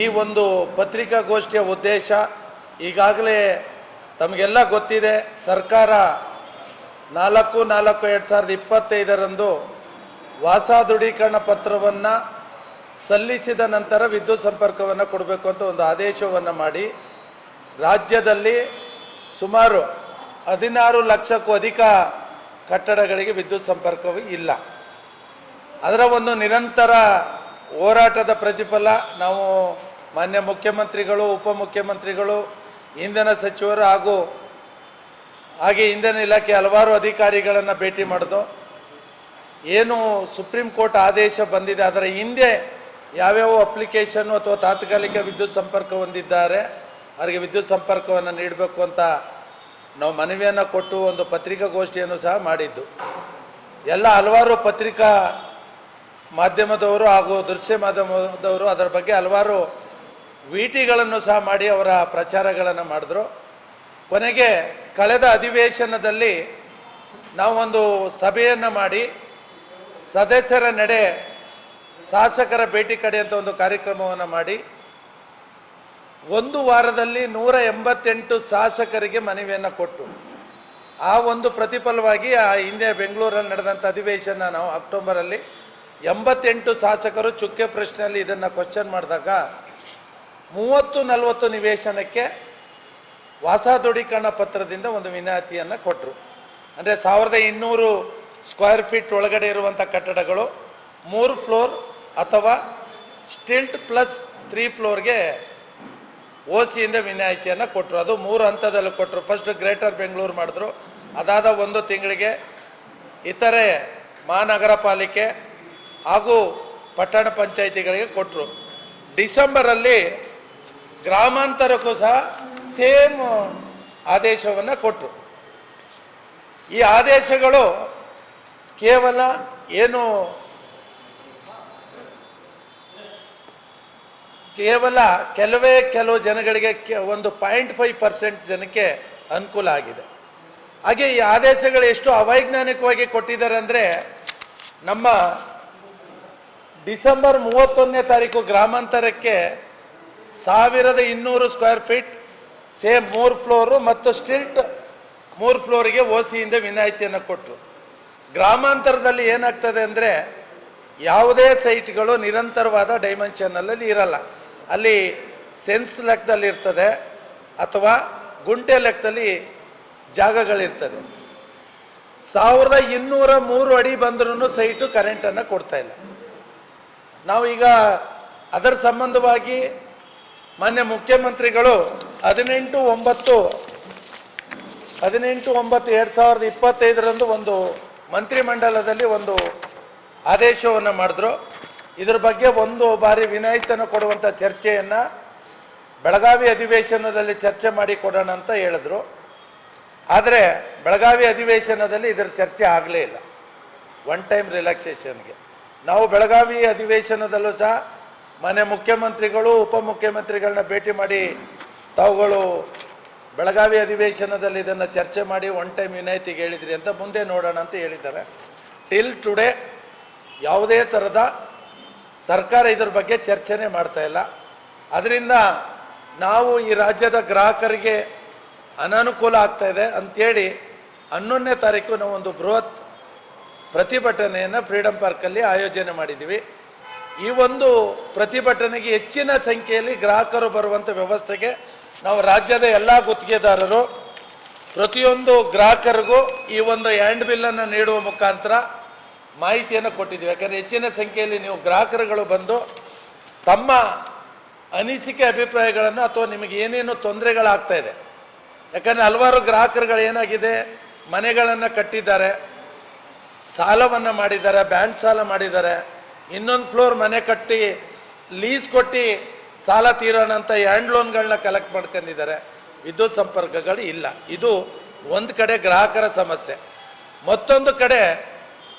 ಈ ಒಂದು ಪತ್ರಿಕಾಗೋಷ್ಠಿಯ ಉದ್ದೇಶ ಈಗಾಗಲೇ ತಮಗೆಲ್ಲ ಗೊತ್ತಿದೆ. ಸರ್ಕಾರ 4/4/2025 ವಾಸ ದೃಢೀಕರಣ ಪತ್ರವನ್ನು ಸಲ್ಲಿಸಿದ ನಂತರ ವಿದ್ಯುತ್ ಸಂಪರ್ಕವನ್ನು ಕೊಡಬೇಕು ಅಂತ ಒಂದು ಆದೇಶವನ್ನು ಮಾಡಿ ರಾಜ್ಯದಲ್ಲಿ ಸುಮಾರು 16 ಲಕ್ಷಕ್ಕೂ ಅಧಿಕ ಕಟ್ಟಡಗಳಿಗೆ ವಿದ್ಯುತ್ ಸಂಪರ್ಕವೂ ಇಲ್ಲ. ಅದರ ಒಂದು ನಿರಂತರ ಹೋರಾಟದ ಪ್ರತಿಫಲ ನಾವು ಮಾನ್ಯ ಮುಖ್ಯಮಂತ್ರಿಗಳು, ಉಪಮುಖ್ಯಮಂತ್ರಿಗಳು, ಇಂಧನ ಸಚಿವರು ಹಾಗೆ ಇಂಧನ ಇಲಾಖೆ ಹಲವಾರು ಅಧಿಕಾರಿಗಳನ್ನು ಭೇಟಿ ಮಾಡಿದು. ಏನು ಸುಪ್ರೀಂ ಕೋರ್ಟ್ ಆದೇಶ ಬಂದಿದೆ ಅದರ ಹಿಂದೆ ಯಾವ್ಯಾವ ಅಪ್ಲಿಕೇಶನ್ನು ಅಥವಾ ತಾತ್ಕಾಲಿಕ ವಿದ್ಯುತ್ ಸಂಪರ್ಕ ಹೊಂದಿದ್ದಾರೆ ಅವರಿಗೆ ವಿದ್ಯುತ್ ಸಂಪರ್ಕವನ್ನು ನೀಡಬೇಕು ಅಂತ ನಾವು ಮನವಿಯನ್ನು ಕೊಟ್ಟು ಒಂದು ಪತ್ರಿಕಾಗೋಷ್ಠಿಯನ್ನು ಸಹ ಮಾಡಿದ್ದು. ಎಲ್ಲ ಹಲವಾರು ಪತ್ರಿಕಾ ಮಾಧ್ಯಮದವರು ಹಾಗೂ ದೃಶ್ಯ ಮಾಧ್ಯಮದವರು ಅದರ ಬಗ್ಗೆ ಹಲವಾರು ವಿಟಿಗಳನ್ನು ಸಹ ಮಾಡಿ ಅವರ ಪ್ರಚಾರಗಳನ್ನು ಮಾಡಿದ್ರು. ಕೊನೆಗೆ ಕಳೆದ ಅಧಿವೇಶನದಲ್ಲಿ ನಾವೊಂದು ಸಭೆಯನ್ನು ಮಾಡಿ ಸದಸ್ಯರ ನಡೆ ಶಾಸಕರ ಭೇಟಿ ಕಡೆ ಅಂತ ಒಂದು ಕಾರ್ಯಕ್ರಮವನ್ನು ಮಾಡಿ ಒಂದು ವಾರದಲ್ಲಿ 188 ಶಾಸಕರಿಗೆ ಮನವಿಯನ್ನು ಕೊಟ್ಟು ಆ ಒಂದು ಪ್ರತಿಫಲವಾಗಿ ಆ ಹಿಂದೆ ಬೆಂಗಳೂರಲ್ಲಿ ನಡೆದಂಥ ಅಧಿವೇಶನ ನಾವು ಅಕ್ಟೋಬರಲ್ಲಿ 88 ಶಾಸಕರು ಚುಕ್ಕೆ ಪ್ರಶ್ನೆಯಲ್ಲಿ ಇದನ್ನು ಕ್ವಶನ್ ಮಾಡಿದಾಗ 30-40 ನಿವೇಶನಕ್ಕೆ ವಾಸ ದೃಢೀಕರಣ ಪತ್ರದಿಂದ ಒಂದು ವಿನಾಯಿತಿಯನ್ನು ಕೊಟ್ಟರು. ಅಂದರೆ 1200 ಸ್ಕ್ವೇರ್ ಫೀಟ್ ಒಳಗಡೆ ಇರುವಂಥ ಕಟ್ಟಡಗಳು 3 ಫ್ಲೋರ್ ಅಥವಾ ಸ್ಟಿಲ್ಟ್ ಪ್ಲಸ್ 3 ಫ್ಲೋರ್ಗೆ OCಯಿಂದ ವಿನಾಯಿತಿಯನ್ನು ಕೊಟ್ಟರು. ಅದು 3 ಹಂತದಲ್ಲಿ ಕೊಟ್ಟರು. ಫಸ್ಟ್ ಗ್ರೇಟರ್ ಬೆಂಗಳೂರು ಮಾಡಿದ್ರು, ಅದಾದ 1 ತಿಂಗಳಿಗೆ ಇತರೆ ಮಹಾನಗರ ಪಾಲಿಕೆ ಹಾಗೂ ಪಟ್ಟಣ ಪಂಚಾಯಿತಿಗಳಿಗೆ ಕೊಟ್ಟರು. ಡಿಸೆಂಬರಲ್ಲಿ ಗ್ರಾಮಾಂತರಕ್ಕೂ ಸಹ ಸೇಮ್ ಆದೇಶವನ್ನು ಕೊಟ್ಟರು. ಈ ಆದೇಶಗಳು ಕೇವಲ ಕೆಲವು ಜನಗಳಿಗೆ ಒಂದು 0.5% ಜನಕ್ಕೆ ಅನುಕೂಲ ಆಗಿದೆ. ಹಾಗೆ ಈ ಆದೇಶಗಳು ಎಷ್ಟು ಅವೈಜ್ಞಾನಿಕವಾಗಿ ಕೊಟ್ಟಿದ್ದಾರೆ ಅಂದರೆ ನಮ್ಮ ಡಿಸೆಂಬರ್ 31ನೇ ತಾರೀಕು ಗ್ರಾಮಾಂತರಕ್ಕೆ 1200 ಸ್ಕ್ವೇರ್ ಫೀಟ್ ಸೇಮ್ 3 ಫ್ಲೋರು ಮತ್ತು ಸ್ಟಿಲ್ಟ್ 3 ಫ್ಲೋರಿಗೆ OCಯಿಂದ ವಿನಾಯಿತಿಯನ್ನು ಕೊಟ್ಟರು. ಗ್ರಾಮಾಂತರದಲ್ಲಿ ಏನಾಗ್ತದೆ ಅಂದರೆ ಯಾವುದೇ ಸೈಟ್ಗಳು ನಿರಂತರವಾದ ಡೈಮೆನ್ಷನ್ನಲ್ಲಿ ಇರಲ್ಲ. ಅಲ್ಲಿ ಸೆನ್ಸ್ ಲೆಕ್ಕದಲ್ಲಿ ಇರ್ತದೆ ಅಥವಾ ಗುಂಟೆ ಲೆಕ್ಕದಲ್ಲಿ ಜಾಗಗಳಿರ್ತದೆ. 1203 ಅಡಿ ಬಂದ್ರೂ ಸೈಟು ಕರೆಂಟನ್ನು ಕೊಡ್ತಾ ಇಲ್ಲ. ನಾವೀಗ ಅದರ ಸಂಬಂಧವಾಗಿ ಮಾನ್ಯ ಮುಖ್ಯಮಂತ್ರಿಗಳು 18/9/2025 ಒಂದು ಮಂತ್ರಿಮಂಡಲದಲ್ಲಿ ಒಂದು ಆದೇಶವನ್ನು ಮಾಡಿದ್ರು. ಇದರ ಬಗ್ಗೆ ಒಂದು ಬಾರಿ ವಿನಾಯಿತಿಯನ್ನು ಕೊಡುವಂಥ ಚರ್ಚೆಯನ್ನು ಬೆಳಗಾವಿ ಅಧಿವೇಶನದಲ್ಲಿ ಚರ್ಚೆ ಮಾಡಿ ಕೊಡೋಣ ಅಂತ ಹೇಳಿದ್ರು. ಆದರೆ ಬೆಳಗಾವಿ ಅಧಿವೇಶನದಲ್ಲಿ ಇದರ ಚರ್ಚೆ ಆಗಲೇ ಇಲ್ಲ. ಒನ್ ಟೈಮ್ ರಿಲ್ಯಾಕ್ಸೇಷನ್ಗೆ ನಾವು ಬೆಳಗಾವಿ ಅಧಿವೇಶನದಲ್ಲೂ ಸಹ ಮಾನ್ಯ ಮುಖ್ಯಮಂತ್ರಿಗಳು, ಉಪಮುಖ್ಯಮಂತ್ರಿಗಳನ್ನ ಭೇಟಿ ಮಾಡಿ ತಾವುಗಳು ಬೆಳಗಾವಿ ಅಧಿವೇಶನದಲ್ಲಿ ಇದನ್ನು ಚರ್ಚೆ ಮಾಡಿ ಒನ್ ಟೈಮ್ ವಿನಾಯಿತಿಗೆ ಹೇಳಿದ್ರಿ ಅಂತ ಮುಂದೆ ನೋಡೋಣ ಅಂತ ಹೇಳಿದ್ದಾರೆ. ಟಿಲ್ ಟುಡೇ ಯಾವುದೇ ಥರದ ಸರ್ಕಾರ ಇದ್ರ ಬಗ್ಗೆ ಚರ್ಚೆನೇ ಮಾಡ್ತಾ ಇಲ್ಲ. ಅದರಿಂದ ನಾವು ಈ ರಾಜ್ಯದ ಗ್ರಾಹಕರಿಗೆ ಅನನುಕೂಲ ಆಗ್ತಾಯಿದೆ ಅಂಥೇಳಿ 11ನೇ ತಾರೀಕು ನಾವು ಒಂದು ಬೃಹತ್ ಪ್ರತಿಭಟನೆಯನ್ನು ಫ್ರೀಡಮ್ ಪಾರ್ಕಲ್ಲಿ ಆಯೋಜನೆ ಮಾಡಿದ್ದೀವಿ. ಈ ಒಂದು ಪ್ರತಿಭಟನೆಗೆ ಹೆಚ್ಚಿನ ಸಂಖ್ಯೆಯಲ್ಲಿ ಗ್ರಾಹಕರು ಬರುವಂಥ ವ್ಯವಸ್ಥೆಗೆ ನಾವು ರಾಜ್ಯದ ಎಲ್ಲ ಗುತ್ತಿಗೆದಾರರು ಪ್ರತಿಯೊಂದು ಗ್ರಾಹಕರಿಗೂ ಈ ಒಂದು ಹ್ಯಾಂಡ್ ಬಿಲ್ಲನ್ನು ನೀಡುವ ಮುಖಾಂತರ ಮಾಹಿತಿಯನ್ನು ಕೊಟ್ಟಿದ್ದೀವಿ. ಯಾಕಂದರೆ ಹೆಚ್ಚಿನ ಸಂಖ್ಯೆಯಲ್ಲಿ ನೀವು ಗ್ರಾಹಕರುಗಳು ಬಂದು ತಮ್ಮ ಅನಿಸಿಕೆ ಅಭಿಪ್ರಾಯಗಳನ್ನು ಅಥವಾ ನಿಮಗೆ ಏನೇನು ತೊಂದರೆಗಳಾಗ್ತಾಯಿದೆ, ಯಾಕಂದರೆ ಹಲವಾರು ಗ್ರಾಹಕರುಗಳು ಏನಾಗಿದೆ, ಮನೆಗಳನ್ನು ಕಟ್ಟಿದ್ದಾರೆ, ಸಾಲವನ್ನು ಮಾಡಿದ್ದಾರೆ, ಬ್ಯಾಂಕ್ ಸಾಲ ಮಾಡಿದ್ದಾರೆ, ಇನ್ನೊಂದು ಫ್ಲೋರ್ ಮನೆ ಕಟ್ಟಿ ಲೀಸ್ ಕೊಟ್ಟು ಸಾಲ ತೀರೋಣ ಅಂತ ಹ್ಯಾಂಡ್ ಲೋನ್ಗಳನ್ನ ಕಲೆಕ್ಟ್ ಮಾಡ್ಕೊಂಡಿದ್ದಾರೆ. ವಿದ್ಯುತ್ ಸಂಪರ್ಕಗಳು ಇಲ್ಲ. ಇದು ಒಂದು ಕಡೆ ಗ್ರಾಹಕರ ಸಮಸ್ಯೆ. ಮತ್ತೊಂದು ಕಡೆ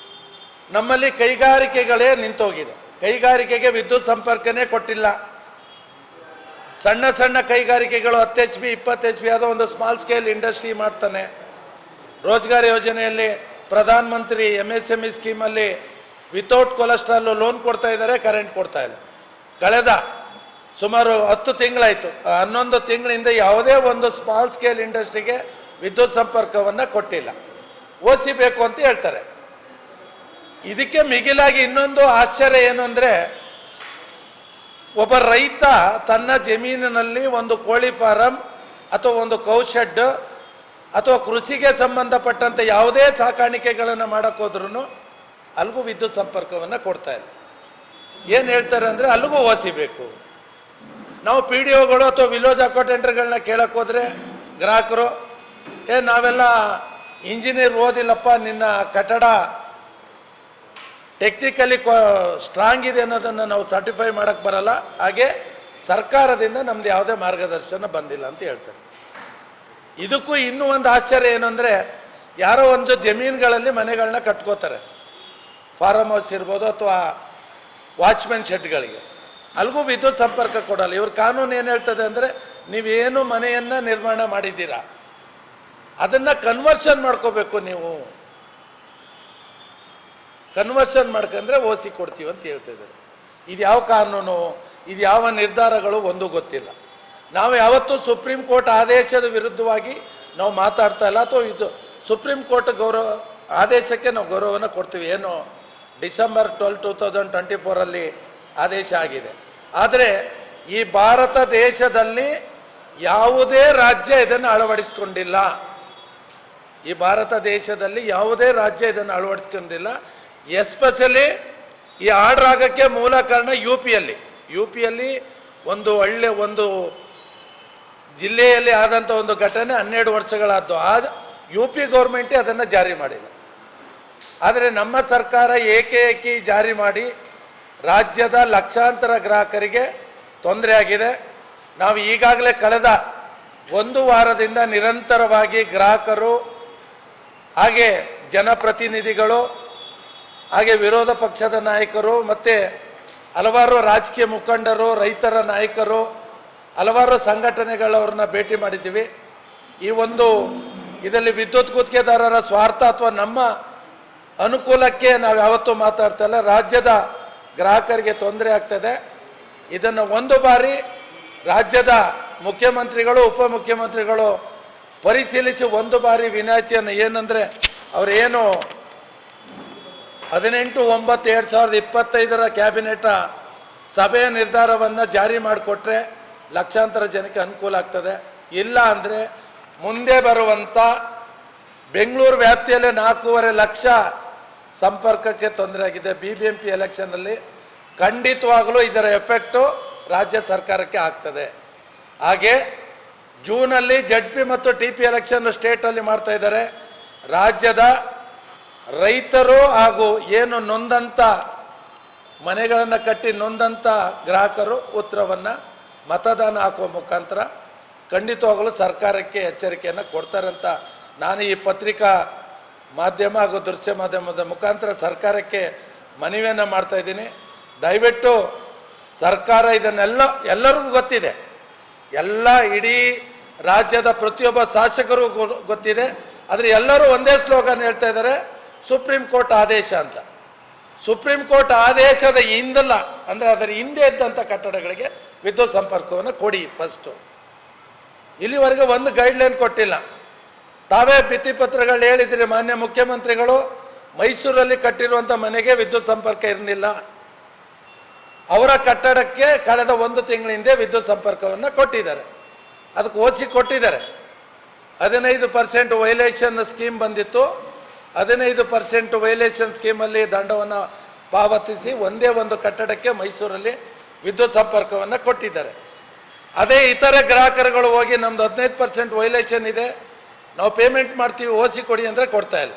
ನಮ್ಮಲ್ಲಿ ಕೈಗಾರಿಕೆಗಳೇ ನಿಂತೋಗಿದೆ. ಕೈಗಾರಿಕೆಗೆ ವಿದ್ಯುತ್ ಸಂಪರ್ಕನೇ ಕೊಟ್ಟಿಲ್ಲ. ಸಣ್ಣ ಸಣ್ಣ ಕೈಗಾರಿಕೆಗಳು 10 HP 20 HP ಯಾವುದೋ ಒಂದು ಸ್ಮಾಲ್ ಸ್ಕೇಲ್ ಇಂಡಸ್ಟ್ರಿ ಮಾಡ್ತಾನೆ. ರೋಜ್ಗಾರ್ ಯೋಜನೆಯಲ್ಲಿ Pradhan Mantri MSME ಸ್ಕೀಮಲ್ಲಿ without cholesterol loan ಕೊಡ್ತಾ ಇದ್ದಾರೆ, ಕರೆಂಟ್ ಕೊಡ್ತಾ ಇಲ್ಲ. ಕಳೆದ ಸುಮಾರು 10 ತಿಂಗಳಾಯಿತು. 11 ತಿಂಗಳಿಂದ ಯಾವುದೇ ಒಂದು ಸ್ಮಾಲ್ ಸ್ಕೇಲ್ ಇಂಡಸ್ಟ್ರಿಗೆ ವಿದ್ಯುತ್ ಸಂಪರ್ಕವನ್ನು ಕೊಟ್ಟಿಲ್ಲ. ಓದಿಸಬೇಕು ಅಂತ ಹೇಳ್ತಾರೆ. ಇದಕ್ಕೆ ಮಿಗಿಲಾಗಿ ಇನ್ನೊಂದು ಆಶ್ಚರ್ಯ ಏನು ಅಂದರೆ, ಒಬ್ಬ ರೈತ ತನ್ನ ಜಮೀನಿನಲ್ಲಿ ಒಂದು ಕೋಳಿ ಫಾರಂ ಅಥವಾ ಒಂದು ಕೌಶೆಡ್ ಅಥವಾ ಕೃಷಿಗೆ ಸಂಬಂಧಪಟ್ಟಂತೆ ಯಾವುದೇ ಸಾಕಾಣಿಕೆಗಳನ್ನು ಮಾಡೋಕ್ಕೋದ್ರೂ ಅಲ್ಲಿಗೂ ವಿದ್ಯುತ್ ಸಂಪರ್ಕವನ್ನು ಕೊಡ್ತಾ ಇಲ್ಲ. ಏನು ಹೇಳ್ತಾರೆ ಅಂದರೆ ಅಲ್ಲಿಗೂ ಓದಿಸಬೇಕು. ನಾವು ಪಿ ಡಿ ಒಗಳು ಅಥವಾ ವಿಲೇಜ್ ಅಕೌಂಟೆಂಟ್ಗಳನ್ನ ಕೇಳಕ್ಕೆ ಹೋದರೆ ಗ್ರಾಹಕರು, ನಾವೆಲ್ಲ ಇಂಜಿನಿಯರ್ ಓದಿಲ್ಲಪ್ಪ, ನಿನ್ನ ಕಟ್ಟಡ ಟೆಕ್ನಿಕಲಿ ಸ್ಟ್ರಾಂಗ್ ಇದೆ ಅನ್ನೋದನ್ನು ನಾವು ಸರ್ಟಿಫೈ ಮಾಡೋಕ್ಕೆ ಬರಲ್ಲ, ಹಾಗೆ ಸರ್ಕಾರದಿಂದ ನಮ್ದು ಯಾವುದೇ ಮಾರ್ಗದರ್ಶನ ಬಂದಿಲ್ಲ ಅಂತ ಹೇಳ್ತಾರೆ. ಇದಕ್ಕೂ ಇನ್ನೂ ಒಂದು ಆಶ್ಚರ್ಯ ಏನು ಅಂದರೆ, ಯಾರೋ ಒಂದು ಜಮೀನುಗಳಲ್ಲಿ ಮನೆಗಳನ್ನ ಕಟ್ಕೋತಾರೆ, ಫಾರಮ್ ಹೌಸ್ ಇರ್ಬೋದು ಅಥವಾ ವಾಚ್ಮೆನ್ ಶೆಡ್ಗಳಿಗೆ, ಅಲ್ಲಿಗೂ ವಿದ್ಯುತ್ ಸಂಪರ್ಕ ಕೊಡಲ್ಲ. ಇವ್ರ ಕಾನೂನು ಏನು ಹೇಳ್ತದೆ ಅಂದರೆ, ನೀವೇನು ಮನೆಯನ್ನು ನಿರ್ಮಾಣ ಮಾಡಿದ್ದೀರಾ ಅದನ್ನು ಕನ್ವರ್ಷನ್ ಮಾಡ್ಕೋಬೇಕು, ನೀವು ಕನ್ವರ್ಷನ್ ಮಾಡ್ಕೊಂಡ್ರೆ ಓಸಿ ಕೊಡ್ತೀವಿ ಅಂತ ಹೇಳ್ತಿದ್ದಾರೆ. ಇದು ಯಾವ ಕಾನೂನು, ಇದು ಯಾವ ನಿರ್ಧಾರಗಳು ಒಂದು ಗೊತ್ತಿಲ್ಲ. ನಾವು ಯಾವತ್ತೂ ಸುಪ್ರೀಂ ಕೋರ್ಟ್ ಆದೇಶದ ವಿರುದ್ಧವಾಗಿ ನಾವು ಮಾತಾಡ್ತಾ ಇಲ್ಲ, ಅಥವಾ ಇದು ಸುಪ್ರೀಂ ಕೋರ್ಟ್ ಆದೇಶಕ್ಕೆ ನಾವು ಗೌರವವನ್ನು ಕೊಡ್ತೀವಿ. ಏನು ಡಿಸೆಂಬರ್ 12, 2024 ಆದೇಶ ಆಗಿದೆ. ಆದರೆ ಈ ಭಾರತ ದೇಶದಲ್ಲಿ ಯಾವುದೇ ರಾಜ್ಯ ಇದನ್ನು ಅಳವಡಿಸ್ಕೊಂಡಿಲ್ಲ. ಈ ಭಾರತ ದೇಶದಲ್ಲಿ ಯಾವುದೇ ರಾಜ್ಯ ಇದನ್ನು ಅಳವಡಿಸ್ಕೊಂಡಿಲ್ಲ. ಎಸ್ಪೆಷಲಿ ಈ ಆರ್ಡರ್ ಆಗೋಕ್ಕೆ ಮೂಲ ಕಾರಣ ಯು ಪಿಯಲ್ಲಿ ಒಂದು ಜಿಲ್ಲೆಯಲ್ಲಿ ಆದಂಥ ಒಂದು ಘಟನೆ 12 ವರ್ಷಗಳಾದ್ದು. ಯು ಪಿ ಗೌರ್ಮೆಂಟೇ ಅದನ್ನು ಜಾರಿ ಮಾಡಿಲ್ಲ. ಆದರೆ ನಮ್ಮ ಸರ್ಕಾರ ಏಕೇಕಿ ಜಾರಿ ಮಾಡಿ ರಾಜ್ಯದ ಲಕ್ಷಾಂತರ ಗ್ರಾಹಕರಿಗೆ ತೊಂದರೆ ಆಗಿದೆ. ನಾವು ಈಗಾಗಲೇ ಕಳೆದ 1 ವಾರದಿಂದ ನಿರಂತರವಾಗಿ ಗ್ರಾಹಕರು, ಹಾಗೆ ಜನಪ್ರತಿನಿಧಿಗಳು, ಹಾಗೆ ವಿರೋಧ ಪಕ್ಷದ ನಾಯಕರು ಮತ್ತು ಹಲವಾರು ರಾಜಕೀಯ ಮುಖಂಡರು, ರೈತರ ನಾಯಕರು, ಹಲವಾರು ಸಂಘಟನೆಗಳವ್ರನ್ನ ಭೇಟಿ ಮಾಡಿದ್ದೀವಿ. ಈ ಇದರಲ್ಲಿ ವಿದ್ಯುತ್ ಗುತ್ತಿಗೆದಾರರ ಸ್ವಾರ್ಥ ಅಥವಾ ನಮ್ಮ ಅನುಕೂಲಕ್ಕೆ ನಾವು ಯಾವತ್ತೂ ಮಾತಾಡ್ತಾ ಇಲ್ಲ. ರಾಜ್ಯದ ಗ್ರಾಹಕರಿಗೆ ತೊಂದರೆ ಆಗ್ತದೆ. ಇದನ್ನು ಒಂದು ಬಾರಿ ರಾಜ್ಯದ ಮುಖ್ಯಮಂತ್ರಿಗಳು, ಉಪಮುಖ್ಯಮಂತ್ರಿಗಳು ಪರಿಶೀಲಿಸಿ ಒಂದು ಬಾರಿ ವಿನಾಯಿತಿಯನ್ನು, ಏನಂದರೆ ಅವರೇನು 18/9/2025 ಕ್ಯಾಬಿನೆಟ್ ಸಭೆಯ ನಿರ್ಧಾರವನ್ನು ಜಾರಿ ಮಾಡಿಕೊಟ್ರೆ ಲಕ್ಷಾಂತರ ಜನಕ್ಕೆ ಅನುಕೂಲ ಆಗ್ತದೆ. ಇಲ್ಲ ಅಂದರೆ ಮುಂದೆ ಬರುವಂಥ ಬೆಂಗಳೂರು ವ್ಯಾಪ್ತಿಯಲ್ಲಿ 4.5 ಲಕ್ಷ ಸಂಪರ್ಕಕ್ಕೆ ತೊಂದರೆ ಆಗಿದೆ. BBMP ಎಲೆಕ್ಷನ್ನಲ್ಲಿ ಖಂಡಿತವಾಗಲೂ ಇದರ ಎಫೆಕ್ಟು ರಾಜ್ಯ ಸರ್ಕಾರಕ್ಕೆ ಆಗ್ತದೆ. ಹಾಗೆ ಜೂನಲ್ಲಿ ZP ಮತ್ತು TP ಎಲೆಕ್ಷನ್ ಸ್ಟೇಟಲ್ಲಿ ಮಾಡ್ತಾ ಇದ್ದಾರೆ. ರಾಜ್ಯದ ರೈತರು ಹಾಗೂ ಏನು ನೊಂದಂಥ ಮನೆಗಳನ್ನು ಕಟ್ಟಿ ನೊಂದಂಥ ಗ್ರಾಹಕರು ಉತ್ತರವನ್ನು ಮತದಾನ ಹಾಕುವ ಮುಖಾಂತರ ಖಂಡಿತವಾಗಲೂ ಸರ್ಕಾರಕ್ಕೆ ಎಚ್ಚರಿಕೆಯನ್ನು ಕೊಡ್ತಾರಂತ ನಾನು ಈ ಪತ್ರಿಕಾ ಮಾಧ್ಯಮ ಹಾಗೂ ದೃಶ್ಯ ಮಾಧ್ಯಮದ ಮುಖಾಂತರ ಸರ್ಕಾರಕ್ಕೆ ಮನವಿಯನ್ನು ಮಾಡ್ತಾಯಿದ್ದೀನಿ. ದಯವಿಟ್ಟು ಸರ್ಕಾರ ಎಲ್ಲರಿಗೂ ಗೊತ್ತಿದೆ, ಇಡೀ ರಾಜ್ಯದ ಪ್ರತಿಯೊಬ್ಬ ಶಾಸಕರಿಗೂ ಗೊತ್ತಿದೆ. ಆದರೆ ಎಲ್ಲರೂ ಒಂದೇ ಸ್ಲೋಗನ್ ಹೇಳ್ತಾ ಇದ್ದಾರೆ, ಸುಪ್ರೀಂ ಕೋರ್ಟ್ ಆದೇಶ ಅಂತ. ಸುಪ್ರೀಂ ಕೋರ್ಟ್ ಆದೇಶದ ಹಿಂದಲ್ಲ, ಅಂದರೆ ಅದರ ಹಿಂದೆ ಇದ್ದಂಥ ಕಟ್ಟಡಗಳಿಗೆ ವಿದ್ಯುತ್ ಸಂಪರ್ಕವನ್ನು ಕೊಡಿ ಫಸ್ಟು. ಇಲ್ಲಿವರೆಗೆ ಒಂದು ಗೈಡ್ಲೈನ್ ಕೊಟ್ಟಿಲ್ಲ. ತಾವೇ ಭಿತ್ತಿಪತ್ರಗಳು ಹೇಳಿದ್ರಿ, ಮಾನ್ಯ ಮುಖ್ಯಮಂತ್ರಿಗಳು ಮೈಸೂರಲ್ಲಿ ಕಟ್ಟಿರುವಂಥ ಮನೆಗೆ ವಿದ್ಯುತ್ ಸಂಪರ್ಕ ಇರಲಿಲ್ಲ. ಅವರ ಕಟ್ಟಡಕ್ಕೆ ಕಳೆದ 1 ತಿಂಗಳ ಹಿಂದೆ ವಿದ್ಯುತ್ ಸಂಪರ್ಕವನ್ನು ಕೊಟ್ಟಿದ್ದಾರೆ, ಅದಕ್ಕೆ ಓದಿಸಿ ಕೊಟ್ಟಿದ್ದಾರೆ. 15% ವೈಲೇಷನ್ ಸ್ಕೀಮ್ ಬಂದಿತ್ತು. 15% ವೈಲೇಷನ್ ಸ್ಕೀಮಲ್ಲಿ ದಂಡವನ್ನು ಪಾವತಿಸಿ ಒಂದೇ ಒಂದು ಕಟ್ಟಡಕ್ಕೆ ಮೈಸೂರಲ್ಲಿ ವಿದ್ಯುತ್ ಸಂಪರ್ಕವನ್ನು ಕೊಟ್ಟಿದ್ದಾರೆ. ಅದೇ ಇತರೆ ಗ್ರಾಹಕರುಗಳು ಹೋಗಿ ನಮ್ಮದು 15% ವೈಲೇಷನ್ ಇದೆ, ನಾವು ಪೇಮೆಂಟ್ ಮಾಡ್ತೀವಿ, ಓಸಿ ಕೊಡಿ ಅಂದರೆ ಕೊಡ್ತಾ ಇಲ್ಲ.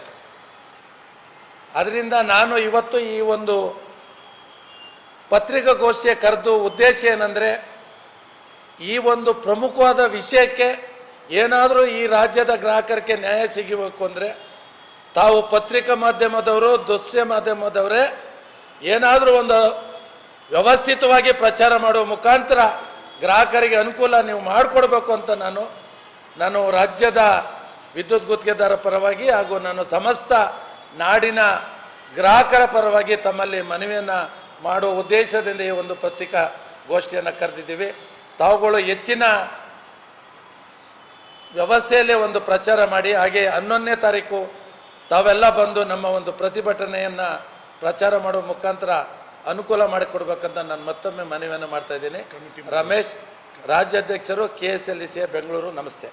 ಅದರಿಂದ ನಾನು ಇವತ್ತು ಈ ಒಂದು ಪತ್ರಿಕಾಗೋಷ್ಠಿಯ ಕರೆದು ಉದ್ದೇಶ ಏನಂದರೆ, ಈ ಒಂದು ಪ್ರಮುಖವಾದ ವಿಷಯಕ್ಕೆ ಏನಾದರೂ ಈ ರಾಜ್ಯದ ಗ್ರಾಹಕರಿಗೆ ನ್ಯಾಯ ಸಿಗಬೇಕು ಅಂದರೆ ತಾವು ಪತ್ರಿಕಾ ಮಾಧ್ಯಮದವರು, ದೃಶ್ಯ ಮಾಧ್ಯಮದವರೇ ಏನಾದರೂ ಒಂದು ವ್ಯವಸ್ಥಿತವಾಗಿ ಪ್ರಚಾರ ಮಾಡುವ ಮುಖಾಂತರ ಗ್ರಾಹಕರಿಗೆ ಅನುಕೂಲ ನೀವು ಮಾಡಿಕೊಡ್ಬೇಕು ಅಂತ ನಾನು ರಾಜ್ಯದ ವಿದ್ಯುತ್ ಗುತ್ತಿಗೆದಾರ ಪರವಾಗಿ ಹಾಗೂ ನಾನು ಸಮಸ್ತ ನಾಡಿನ ಗ್ರಾಹಕರ ಪರವಾಗಿ ತಮ್ಮಲ್ಲಿ ಮನವಿಯನ್ನು ಮಾಡುವ ಉದ್ದೇಶದಿಂದ ಈ ಒಂದು ಪತ್ರಿಕಾ ಗೋಷ್ಠಿಯನ್ನು ಕರೆದಿದ್ದೀವಿ. ತಾವುಗಳು ಹೆಚ್ಚಿನ ವ್ಯವಸ್ಥೆಯಲ್ಲಿ ಒಂದು ಪ್ರಚಾರ ಮಾಡಿ, ಹಾಗೆ 11ನೇ ತಾರೀಕು ತಾವೆಲ್ಲ ಬಂದು ನಮ್ಮ ಒಂದು ಪ್ರತಿಭಟನೆಯನ್ನು ಪ್ರಚಾರ ಮಾಡುವ ಮುಖಾಂತರ ಅನುಕೂಲ ಮಾಡಿಕೊಡ್ಬೇಕಂತ ನಾನು ಮತ್ತೊಮ್ಮೆ ಮನವಿಯನ್ನು ಮಾಡ್ತಾ ಇದ್ದೀನಿ. ರಮೇಶ್, ರಾಜ್ಯಾಧ್ಯಕ್ಷರು KSLEC ಬೆಂಗಳೂರು. ನಮಸ್ತೆ.